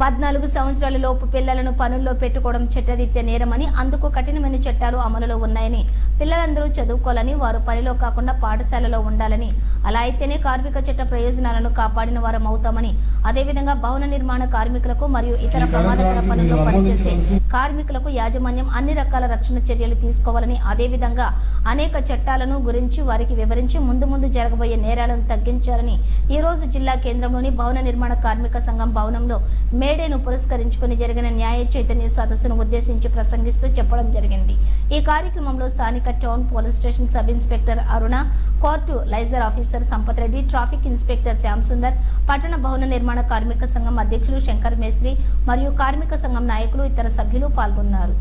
14 సంవత్సరాల లోపు పిల్లలను పనుల్లో పెట్టుకోవడం చట్టరీత్యా నేరమని, అందుకు కఠినమైన చట్టాలు అమలులో ఉన్నాయని, పిల్లలందరూ చదువుకోవాలని, వారు పనిలో కాకుండా పాఠశాలలో ఉండాలని, అలా అయితేనే కార్మిక చట్ట ప్రయోజనాలను కాపాడిన వారం అవుతామని, అదేవిధంగా భవన నిర్మాణ కార్మికులకు మరియు ఇతర ప్రమాదకర పనుల్లో పనిచేసే కార్మికులకు యాజమాన్యం అన్ని రకాల రక్షణ చర్యలు తీసుకోవాలని, అదేవిధంగా అనేక చట్టాలను గురించి వారికి వివరించి ముందు జరగబోయే నేరాలను తగ్గించాలని ఈ రోజు జిల్లా కేంద్రంలోని భవన నిర్మాణ కార్మిక సంఘం భవనంలో మేడేను పురస్కరించుకుని జరిగిన న్యాయ చైతన్య సదస్సును ఉద్దేశించి ప్రసంగిస్తూ చెప్పడం జరిగింది. ఈ కార్యక్రమంలో స్థానిక town police station sub inspector Aruna, court liaison officer Sampath Reddy, traffic inspector Shyam Sundar, పట్టణ భవన నిర్మాణ కార్మిక సంఘం అధ్యక్షులు శంకర్ మేస్త్రి మరియు కార్మిక సంఘం నాయకులు ఇతర సభ్యులు పాల్గొన్నారు.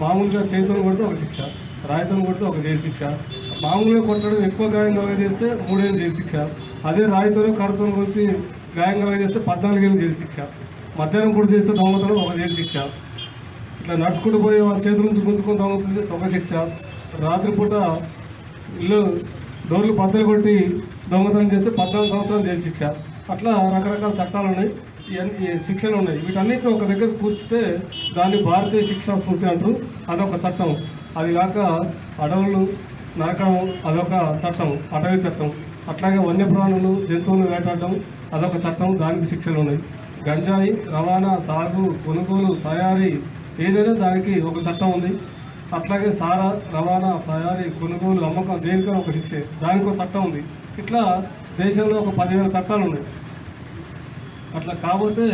మామూలుగా చేతులు కొడితే ఒక శిక్ష, రాయితం కొడితే ఒక జైలు శిక్ష, మామూలుగా కొట్టడం ఎక్కువ గాయం కలగజేస్తే 3 ఏళ్ళు జైలు శిక్ష, అదే రాయితోనో కర్రతో కొట్టి గాయం కలగజేస్తే 14 ఏళ్ళు జైలు శిక్ష, మధ్యాహ్నం కూడా చేస్తే దొంగతనం ఒక జైలు శిక్ష, ఇట్లా నడుచుకుంటూ పోయి వాళ్ళ చేతుల నుంచి గుంజుకొని దొంగతుంది ఒక శిక్ష, రాత్రిపూట ఇల్లు డోర్లు బద్దలు కొట్టి దొంగతనం చేస్తే 14 సంవత్సరాలు జైలు శిక్ష. అట్లా రకరకాల చట్టాలు ఉన్నాయి, శిక్షలు ఉన్నాయి. వీటన్నిటిని ఒక దగ్గర కూర్చితే దాన్ని భారతీయ శిక్షా స్మృతి అంటారు. అదొక చట్టం. అది కాక అడవులు నరకడం అదొక చట్టం, అటవీ చట్టం. అట్లాగే వన్యప్రాణులు జంతువులు వేటాడడం అదొక చట్టం, దానికి శిక్షలు ఉన్నాయి. గంజాయి రవాణా, సాగు, కొనుగోలు, తయారీ ఏదైనా దానికి ఒక చట్టం ఉంది. అట్లాగే సారా రవాణా, తయారీ, కొనుగోలు, అమ్మకం దేనికైనా ఒక శిక్ష, దానికి ఒక చట్టం ఉంది. ఇట్లా దేశంలో ఒక 10,000 చట్టాలు ఉన్నాయి. అట్లా కాకపోతే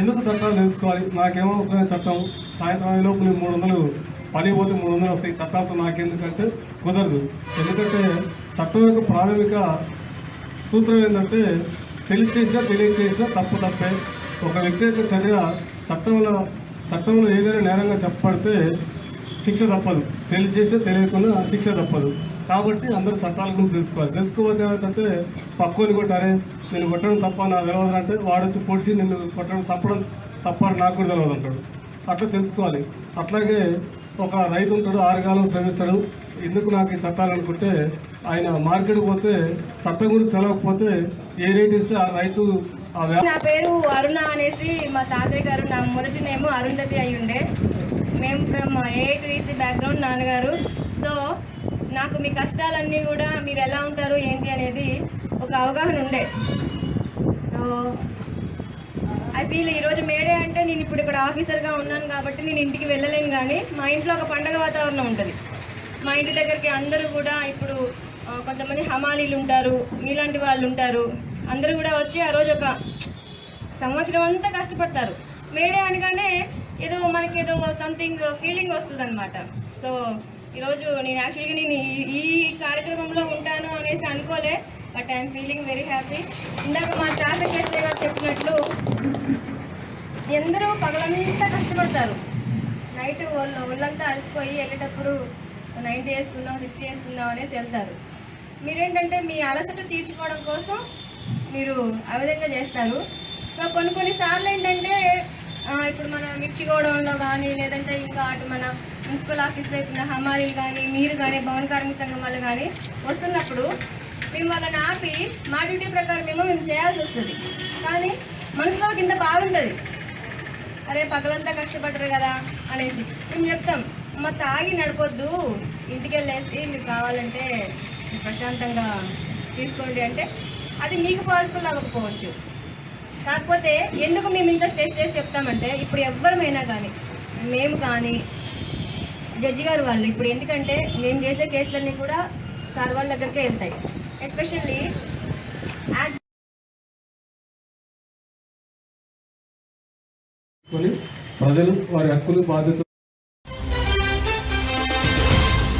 ఎందుకు చట్టాలు తెలుసుకోవాలి? నాకేమవసరమైన చట్టం, సాయంత్రం అయ్యేలోపు నేను 300 పని పోతే 300 వస్తాయి, చట్టాలతో నాకెందుకంటే కుదరదు. ఎందుకంటే చట్టం యొక్క ప్రాథమిక సూత్రం ఏంటంటే తెలియచేసినా తెలియచేసినా తప్పు తప్పే. ఒక వ్యక్తి యొక్క చర్య చట్టంలో ఏదైనా నేరంగా చెప్పబడితే శిక్ష తప్పదు, తెలియచేసినా తెలియకుండా శిక్ష తప్పదు. కాబట్టి అందరూ చట్టాల గురించి తెలుసుకోవాలి. తెలుసుకోకపోతే ఏమైతే పక్కోని కొట్టారే నేను కొట్టడం తప్ప నాకు తెలియదు అంటే వాడు వచ్చి పొడిచి నిన్ను కొట్టడం చంపడం తప్ప నాకు కూడా తెలియదు అంటాడు. అట్లా తెలుసుకోవాలి. అట్లాగే ఒక రైతు ఉంటాడు, 6 కాలం శ్రమిస్తాడు. ఎందుకు నాకు ఈ చట్టాలు అనుకుంటే ఆయన మార్కెట్కి పోతే చట్టం గురించి తెలియకపోతే ఏ రేట్ ఇస్తే ఆ రైతు నా పేరు అరుణ అనేసి మా తాతయ్య గారు, నా మొదటి నేమ్ అరుంధతి అయి ఉండే. మేము ఫ్రమ్ ఏఐటీసీ బ్యాక్గ్రౌండ్ నాన్నగారు. సో నాకు మీ కష్టాలన్నీ కూడా మీరు ఎలా ఉంటారు ఏంటి అనేది ఒక అవగాహన ఉండే. సో ఐ ఫీల్ ఈరోజు మేడే అంటే నేను ఇప్పుడు ఇక్కడ ఆఫీసర్గా ఉన్నాను కాబట్టి నేను ఇంటికి వెళ్ళలేను, కానీ మా ఇంట్లో ఒక పండగ వాతావరణం ఉంటుంది. మా ఇంటి దగ్గరికి అందరూ కూడా ఇప్పుడు కొంతమంది హమాలీలు ఉంటారు, మీలాంటి వాళ్ళు ఉంటారు, అందరూ కూడా వచ్చి ఆ రోజు ఒక సంవత్సరం అంతా కష్టపడతారు. మేడే అనగానే ఏదో మనకి ఏదో సంథింగ్ ఫీలింగ్ వస్తుంది అనమాట. సో ఈరోజు నేను యాక్చువల్గా నేను ఈ కార్యక్రమంలో ఉంటాను అనేసి అనుకోలే, but I'm feeling very happy. ఇందాక మా ట్రాఫిక్ ఎస్ఐ గారు చెప్పినట్లు ఎందరూ పగలంతా కష్టపడతారు, నైట్ ఒళ్ళంతా అలసిపోయి వెళ్ళేటప్పుడు 90 వేసుకుందాం 60 వేసుకుందాం అనేసి వెళ్తారు. మీరేంటంటే మీ అలసట తీర్చుకోవడం కోసం మీరు ఆ విధంగా చేస్తారు. సో కొన్నిసార్లు ఏంటంటే ఇప్పుడు మన మిర్చి గోడౌన్లో కానీ లేదంటే ఇంకా అటు మన మున్సిపల్ ఆఫీస్ వైపు ఉన్న హమాలీలు కానీ మీరు కానీ భవన కార్మిక సంఘం వాళ్ళు కానీ వస్తున్నప్పుడు మేము వాళ్ళని ఆపి మా డ్యూటీ ప్రకారం మేము చేయాల్సి వస్తుంది. కానీ మనసులో కింద బాగుంటుంది, అరే పగలంతా కష్టపడరు కదా అనేసి. మేము చెప్తాం, అమ్మ తాగి నడపొద్దు, ఇంటికి వెళ్ళేసి మీకు కావాలంటే ప్రశాంతంగా తీసుకోండి అంటే అది మీకు పాసిబుల్ అవ్వకపోవచ్చు. కాకపోతే ఎందుకు మేము ఇంత స్ట్రెస్ చేసి చెప్తామంటే ఇప్పుడు ఎవరమైనా కానీ మేము కానీ జడ్జి గారు వాళ్ళు ఇప్పుడు ఎందుకంటే మేము చేసే కేసులన్నీ కూడా సార్ వాళ్ళ దగ్గరికే వెళ్తాయి. ఎస్పెషల్లీ ప్రజలు వారి హక్కులు బాధ్యత